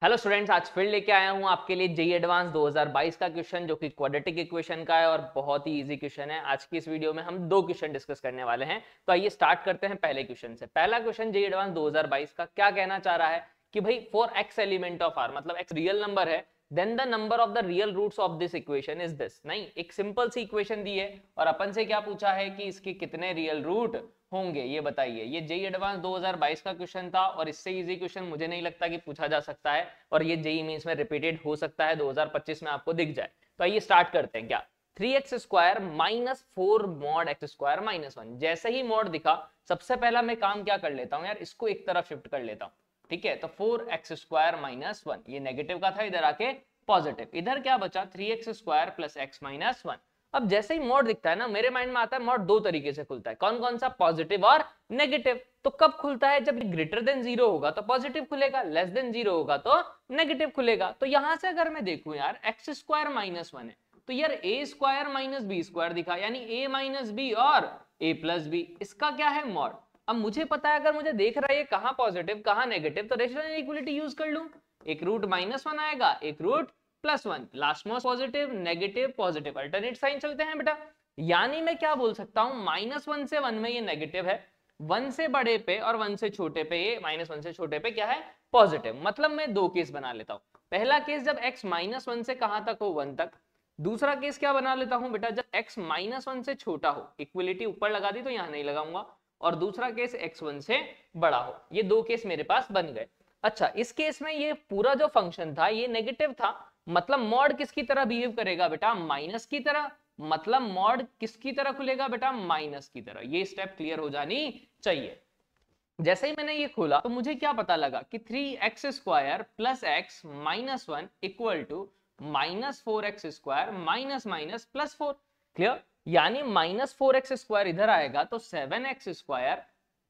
Hello students, आज फिर लेके आया हूं आपके लिए जेईई एडवांस 2022 का क्वेश्चन जो कि क्वाड्रेटिक इक्वेशन का है और बहुत ही इजी क्वेश्चन है। आज की इस वीडियो में हम दो क्वेश्चन डिस्कस करने वाले हैं। तो आइए स्टार्ट करते हैं पहले क्वेश्चन से। पहला क्वेश्चन जेईई एडवांस 2022 का क्या कहना चाह रहा है कि भाई for x element of r, मतलब एक्स रियल नंबर है, then the number of the real roots of this equation is this. नहीं, एक सिंपल सी इक्वेशन दी है और अपन से क्या पूछा है कि इसके कितने रियल रूट होंगे ये बताइए। ये जेईई एडवांस 2022 का क्वेश्चन था और इससे इजी क्वेश्चन मुझे नहीं लगता कि पूछा जा सकता है और ये जेईई मेंस में रिपीटेड हो सकता है 2025 में आपको दिख जाए। तो आइए स्टार्ट करते हैं। क्या 3x square minus 4 mod x square minus 1। जैसे ही मॉड दिखा सबसे पहला मैं काम क्या कर लेता हूं यार, इसको एक तरफ शिफ्ट कर लेता हूं। ठीक है, तो 4x स्क्वायर माइनस 1 ये नेगेटिव का था, इधर आके पॉजिटिव। इधर क्या बचा 3x square plus x minus 1। अब जैसे ही मॉड दिखता है ना, मेरे माइंड में आता है मॉड दो तरीके से खुलता है। कौन कौन सा? पॉजिटिव और नेगेटिव। तो कब खुलता है? जब ग्रेटर देन 0 होगा तो पॉजिटिव खुलेगा, लेस देन 0 होगा तो नेगेटिव खुलेगा। तो यहां से अगर मैं देखूं यार, एक्स स्क्वायर माइनस 1 है तो यार ए स्क्वायर माइनस बी स्क्वायर दिखा, यानी ए माइनस बी और ए प्लस बी, इसका क्या है? मॉड। अब मुझे पता है, अगर मुझे देख रहा है ये कहां पॉजिटिव कहां नेगेटिव, तो रेशनल इक्वलिटी यूज कर लूं। एक रूट माइनस 1 आएगा, एक root plus 1, last most positive negative positive, alternate sign चलते हैं बेटा। यानी मैं क्या बोल सकता हूं, -1 से 1 में ये नेगेटिव है, 1 से बड़े पे और 1 से छोटे पे ये -1 से छोटे पे क्या है? पॉजिटिव। मतलब मैं दो केस बना लेता हूं। पहला केस जब x -1 से कहां तक हो? 1 तक। दूसरा केस क्या बना लेता हूं बेटा, जब x -1 से छोटा हो। इक्वलिटी ऊपर लगा दी तो यहां नहीं लगाऊंगा। और दूसरा केस x1 से बड़ा हो। ये दो केस मेरे पास बन गए। अच्छा, इस केस में ये पूरा जो फंक्शन था ये नेगेटिव था, मतलब मॉड किसकी तरह बिहेव करेगा बेटा? माइनस की तरह। मतलब मॉड किसकी तरह खुलेगा बेटा? माइनस की तरह। ये स्टेप क्लियर हो जानी चाहिए। जैसे ही मैंने ये खोला तो मुझे क्या पता लगा कि 3x square plus x minus 1 equal to -4x square minus minus plus 4। Clear? यानी -4x स्क्वायर इधर आएगा तो 7x स्क्वायर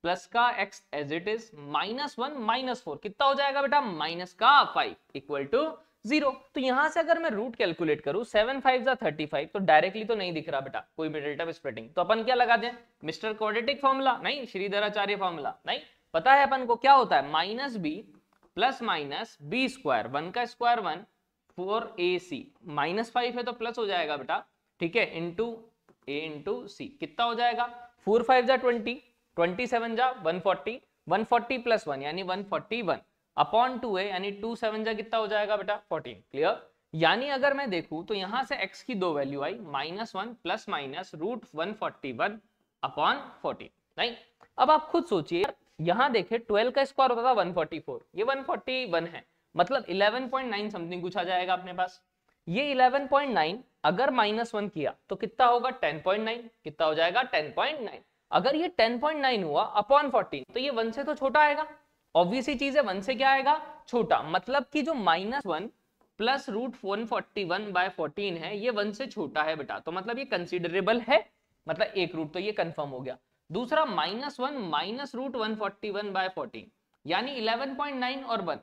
प्लस का x एज इट इज -1 -4 कितना हो जाएगा बेटा? -5 इक्वल टू 0। तो यहां से अगर मैं रूट कैलकुलेट करूं 7 5 35, तो डायरेक्टली तो नहीं दिख रहा बेटा कोई भी डेल्टा स्प्लिटिंग। तो अपन क्या लगा दें? मिस्टर क्वाड्रेटिक फॉर्मूला, नहीं श्रीधराचार्य फॉर्मूला। नहीं पता है अपन को क्या होता है? Minus b plus minus b square, 1 का स्क्वायर 1 4ac, -5 है तो प्लस हो जाएगा बेटा। ठीक है, इंटू a इंटू सी कितना हो जाएगा? 4 5 जा 20, 27 जा 140, 140 प्लस 1 यानी 141 अपॉन 2 है, यानी 2 7 जा कितना हो जाएगा बेटा? 14। क्लियर? यानी अगर मैं देखूं तो यहां से x की दो वैल्यू आई, -1 प्लस माइनस रूट 141 अपॉन 14। नहीं, अब आप खुद सोचिए, यहां देखे 12 का स्क्वायर होता था 144, ये 141 है, मतलब 11.9 समथिंग कुछ आ जाएगा अपने पास। ये 11.9 अगर -1 किया तो कितना होगा? 10.9। कितना हो जाएगा? 10.9। अगर ये 10.9 हुआ अपॉन 14 तो ये 1 से तो छोटा आएगा। ऑब्वियस ही चीज है, 1 से क्या आएगा? छोटा। मतलब कि जो -1 प्लस रूट 141/14 है ये 1 से छोटा है बेटा, तो मतलब ये कंसिडरेबल है, मतलब एक रूट तो ये कंफर्म हो गया। दूसरा -1 माइनस रूट 141/14 यानी 11.9 और 1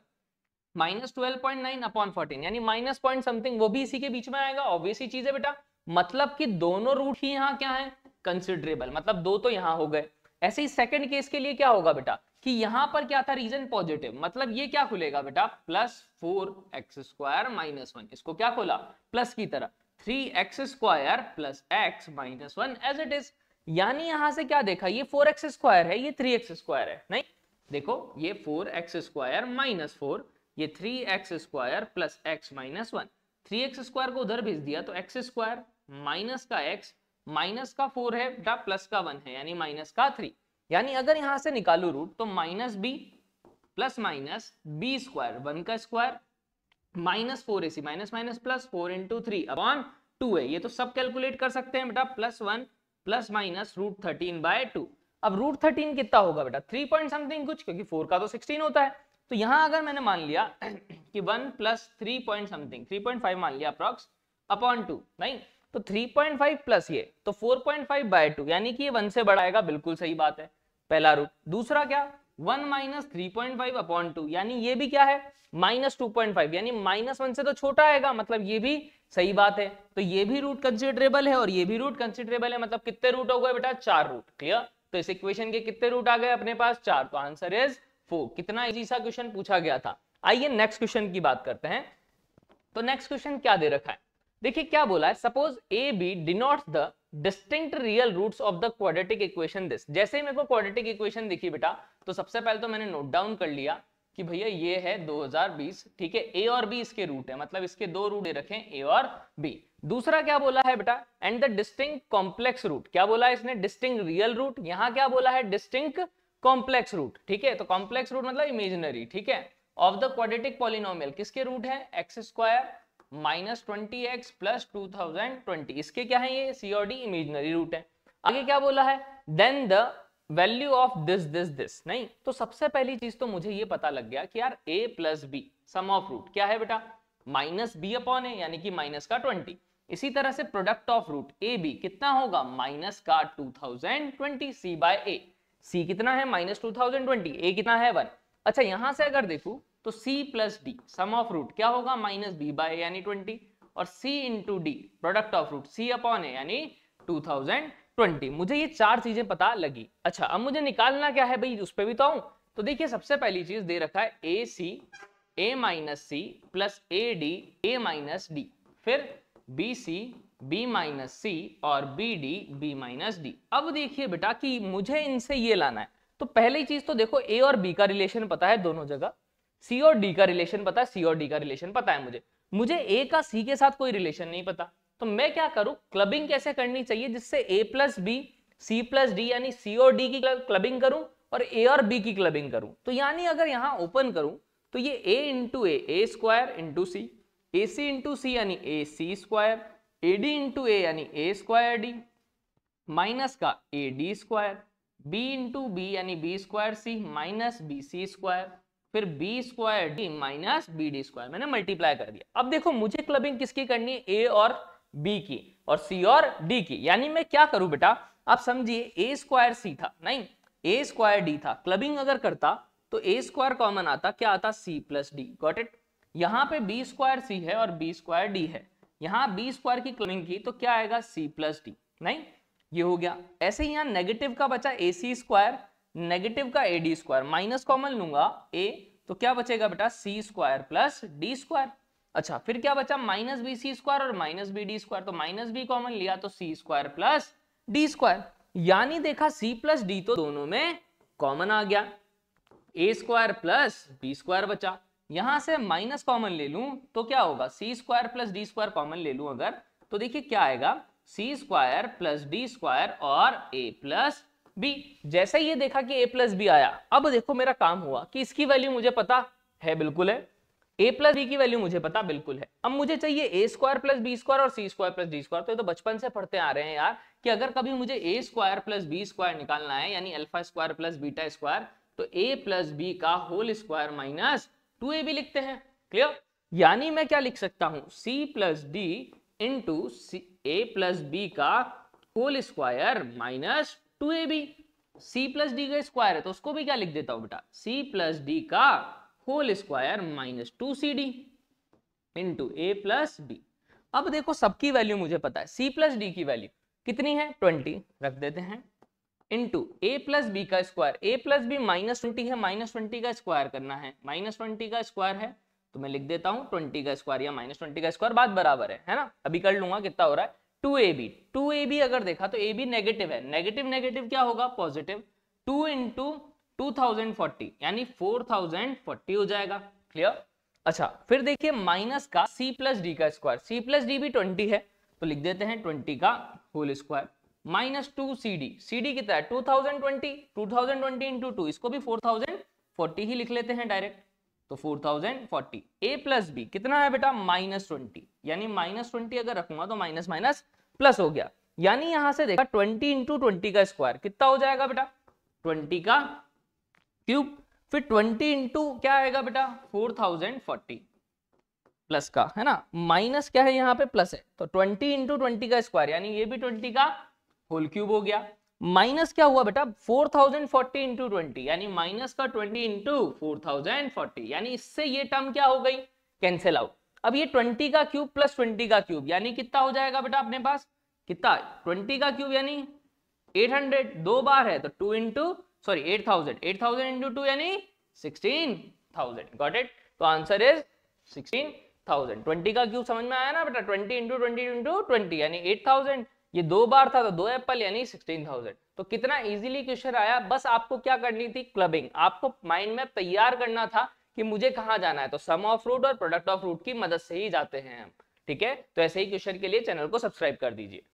-12.9 अपॉन 14 यानी माइनस पॉइंट समथिंग, वो भी इसी के बीच में आएगा। ऑब्वियस ही चीज है बेटा, मतलब कि दोनों रूट ही यहाँ क्या है? कंसिडरेबल, मतलब दो तो यहाँ हो गए। ऐसे ही सेकंड केस के लिए क्या होगा बेटा कि यहां पर क्या था? रीजन पॉजिटिव, मतलब ये क्या खुलेगा बेटा? +4x square minus 1। इसको क्या खोला? प्लस की तरह 3x square plus x minus 1 as it is. यानी यहां से क्या देखा? ये 4x स्क्वायर है, ये 3x स्क्वायर है। नहीं देखो, ये 4x स्क्वायर माइनस 4, ये 3x square plus x minus 1। 3x square को उधर भेज दिया तो x स्क्वायर माइनस का x माइनस का 4 है बेटा, प्लस का 1 है यानी माइनस का 3। यानी अगर यहां से निकालू रूट तो -b plus minus b square, 1 का square -4ac minus minus plus 4 into 3 upon 2 है। ये तो सब कैलकुलेट कर सकते हैं बेटा, +1 प्लस माइनस रूट 13/2। अब रूट 13 कितना होगा बेटा? 3 पॉइंट समथिंग कुछ, क्योंकि 4 का तो 16 होता है। तो यहां अगर मैंने मान लिया कि 1 प्लस 3 पॉइंट समथिंग 3.5 मान लिया अप्रॉक्स अपॉन 2, नहीं तो 3.5 प्लस ये तो 4.5/2 यानी कि ये 1 से बड़ा आएगा। बिल्कुल सही बात है, पहला रूट। दूसरा क्या? 1 माइनस 3.5 अपॉन 2 यानी ये भी क्या है? -2.5 यानी -1 से तो छोटा आएगा, मतलब ये भी सही बात है। तो ये भी रूट कंसिडरेबल है और ये भी रूट कंसिडरेबल है, मतलब कितने रूट हो गए बेटा? 4 रूट। क्लियर? तो इस इक्वेशन के कितने रूट आ गए अपने पास? 4। तो आंसर इज 4। कितना इजी सा क्वेश्चन पूछा गया था। आइए नेक्स्ट क्वेश्चन की बात करते हैं। तो नेक्स्ट क्वेश्चन क्या दे रखा है, देखिए क्या बोला है, suppose a b denotes the distinct real roots of the quadratic equation this. जैसे ही मेरे को क्वाड्रेटिक इक्वेशन दिखी बेटा, तो सबसे पहले तो मैंने नोट डाउन कर लिया कि भैया ये है 2020, ठीक है, ए और बी इसके रूट है, मतलब इसके दो रूट दे रखे हैं ए और बी। दूसरा क्या बोला है बेटा, and the distinct complex root, क्या बोला है इसने, डिस्टिंक्ट रियल रूट, यहाँ क्या बोला है, डिस्टिंक्ट कॉम्प्लेक्स रूट, ठीक है, तो कॉम्प्लेक्स रूट मतलब इमेजिनरी, ठीक है, ऑफ द क्वाड्रेटिक पॉलिनोमियल, किसके रूट है, x square minus 20x plus 2020, इसके क्या है, ये सी और डी इमेजिनरी रूट है। आगे क्या बोला है, then the value of this this this, नहीं तो सबसे पहली चीज तो मुझे ये पता लग गया कि यार a plus b sum of root क्या है बेटा, माइनस बी अपॉन है, यानी कि माइनस का 20। इसी तरह से product of root a b कितना होगा, माइनस का 2020 सी बाय ए, सी कितना है माइनस 2020, ए कितना है 1। अच्छा यहां से अगर देखूं तो c plus D sum of root क्या होगा, माइनस बी बाय यानी 20, और c into D product of root c upon A यानी 2020। मुझे ये चार चीजें पता लगी। अच्छा अब मुझे निकालना क्या है भाई, उस पर भी तो आऊं। तो देखिए सबसे पहली चीज दे रखा है A C A minus C plus A D A minus D, फिर B C B minus C और B D B minus D. अब देखिए बेटा कि मुझे इनसे ये लाना है, तो पहली चीज तो देखो ए और बी का रिलेशन पता है दोनों जगह, सी और डी का रिलेशन पता है, सी और डी का रिलेशन पता है मुझे ए का सी के साथ कोई रिलेशन नहीं पता। तो मैं क्या करूं, क्लबिंग कैसे करनी चाहिए जिससे A plus B C plus D यानी सी और डी की क्लबिंग करूं और ए और बी की क्लबिंग करूं। तो यानी अगर यहां ओपन करूं तो ये a into a square into c, a c into c यानी a c square, a d into a यानी ए स्क्वायर डी, माइनस का a d square, b into b यानी b square c minus b c square, फिर b square d minus b d square, मैंने multiply कर दिया। अब देखो मुझे क्लबिंग किसकी करनी है, ए और बी की और सी और डी की। यानी मैं क्या करूं बेटा, आप समझिए ए स्क्वायर सी था, नहीं ए स्क्वायर डी था, क्लबिंग अगर करता तो ए स्क्वायर कॉमन आता, क्या आता, c plus d, got it. यहाँ पे बी स्क्वायर सी है और बी स्क्वायर डी है, यहाँ बी स्क्वायर की क्लबिंग की तो क्या आएगा, सी प्लस डी, नहीं ये हो गया। ऐसे ही यहाँ नेगेटिव का बचा ए सी स्क्वायर, नेगेटिव का a d square, minus common लूंगा ए तो क्या बचेगा बेटा, सी स्क्वायर प्लस डी स्क्वायर। अच्छा फिर क्या बचा, माइनस बी सी स्क्वायर और माइनस बी डी स्क्वायर, तो माइनस बी कॉमन लिया तो सी स्क्वायर प्लस डी स्क्वायर। यानी देखा सी प्लस डी तो दोनों में कॉमन आ गया, ए स्क्वायर प्लस बी स्क्वायर बचा। यहां से माइनस कॉमन ले लूं तो क्या होगा, C square plus D square common ले लूं अगर, तो देखिए क्या आएगा, C square plus D square और ए प्लस बी। जैसे ये देखा कि a प्लस बी आया, अब देखो मेरा काम हुआ कि इसकी वैल्यू मुझे पता है, बिल्कुल है, a प्लस बी की वैल्यू मुझे पता बिल्कुल है। अब मुझे चाहिए a square plus b square और c square plus D square. तो ये तो बचपन से पढ़ते आ रहे हैं यार कि अगर कभी मुझे a square plus b square निकालना है यानी alpha square plus beta square, तो a प्लस बी का होल स्क्वायर माइनस 2ab लिखते हैं, क्लियर। यानी मैं क्या लिख सकता हूं, c plus D into a plus B का whole square minus 2ab। c plus D का स्क्वायर है तो उसको भी क्या लिख देता हूं बेटा, c प्लस डी का whole square minus 2cd into a plus b. अब देखो सबकी वैल्यू मुझे पता है, c प्लस डी की वैल्यू कितनी है, 20 रख देते हैं, इंटू a प्लस बी का square, a plus b minus 20 है, माइनस 20 का स्क्वायर करना है, माइनस 20 का स्क्वायर है तो मैं लिख देता हूं 20 का स्क्वायर या माइनस 20 का स्क्वायर, बात बराबर है ना। अभी कर लूंगा कितना हो रहा है, 2ab अगर देखा तो ab नेगेटिव है, नेगेटिव नेगेटिव क्या होगा, पॉजिटिव, 2 इंटू 2040 यानी 4040 हो जाएगा, क्लियर। अच्छा फिर देखिए माइनस का c प्लस डी का स्क्वायर, c प्लस डी भी 20 है तो लिख देते हैं 20 का whole square minus 2cd, cd कितना है 2020 इंटू 2, इसको भी 4040 ही लिख लेते हैं डायरेक्ट, तो 4040। a प्लस बी कितना है बेटा, माइनस 20, यानी माइनस 20 अगर रखूंगा तो माइनस माइनस प्लस हो गया। यानी यहां से देखा 20 इंटू 20 का स्क्वायर कितना हो जाएगा बेटा, 20 का क्यूब, फिर 20 इंटू क्या आएगा बेटा 4040 प्लस का, है ना, माइनस क्या है यहाँ पे प्लस है, तो 20 इंटू 20 का स्क्वायर यानी ये भी 20 का होल क्यूब हो गया, माइनस क्या हुआ बेटा 4040 इंटू 20 यानी माइनस का 20 इंटू 4040, यानी इससे ये टर्म क्या हो गई, कैंसिल आउट। अब ये 20 का क्यूब प्लस 20 का क्यूब यानी कितना हो जाएगा बेटा अपने पास, कितना 20 का क्यूब यानी 800, दो बार है तो 2 इंटू 8000 इंटू 2 यानी 16000, गॉट इट। तो आंसर इज 16,000। 20 का क्यूब समझ में आया ना बेटा, 20 इंटू 20 इंटू 20 यानी 8,000, ये 2 बार था तो 2 एप्पल यानी 16,000। तो कितना इजीली क्वेश्चन आया, बस आपको क्या करनी थी, क्लबिंग। आपको माइंड में तैयार करना था कि मुझे कहाँ जाना है, तो सम ऑफ रूट और प्रोडक्ट ऑफ रूट की मदद से ही जाते हैं हम, ठीक है। तो ऐसे ही क्वेश्चन के लिए चैनल को सब्सक्राइब कर दीजिए।